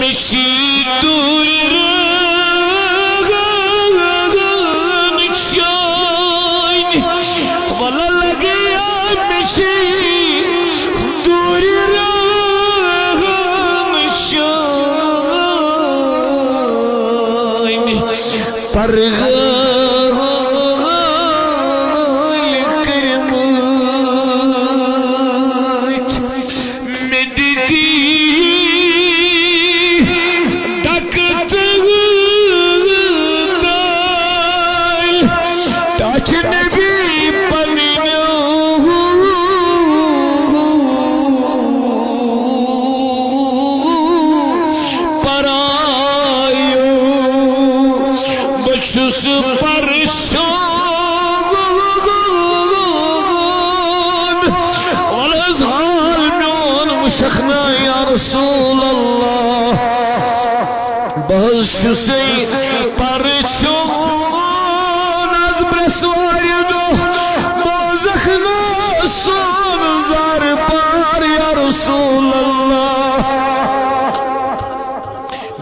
مشي دور نشاين والله لقيا مشي دور نشاين شخنا يا رسول الله بس سي پرچون از برسواردو بازخنا سون زار پار يا رسول الله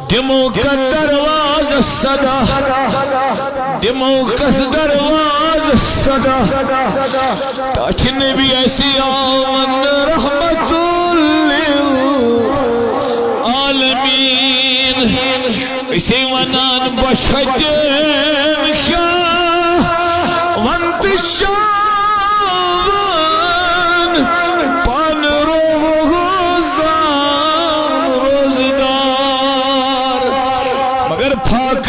دمو کا دروازه صدا دمو کا دروازه صدا تاچ نبی ایسی آمن رحمت العالمين ایسی ونان بشهدن خیاه وانتشان پان روزان روزدار مگر پاکیون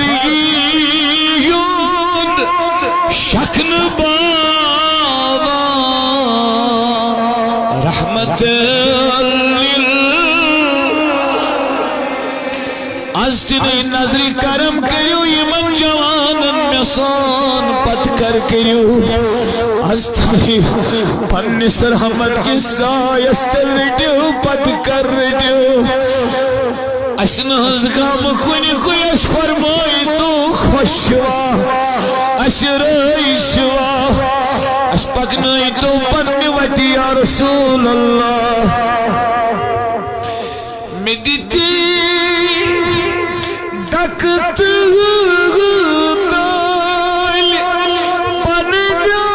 شکن بابا رحمت استنی نظری کرم کریو یمن جوانن میسان پت کر کریو استنی پنس رحمت کی سایستر رٹیو پت کر رٹیو اسنہز غم خونی خوی اش فرمائی تو خوشوا اش رئی شوا اش پکنائی تو پنی وٹی یا رسول اللہ مدیتی دکت دال پنگا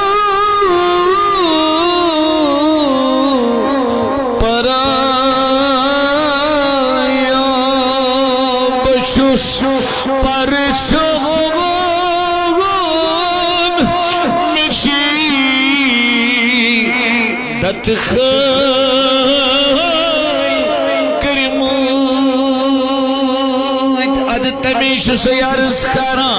پرایا بشوش پرچون مشی دتخل کرمو تمیش سے عرض کرا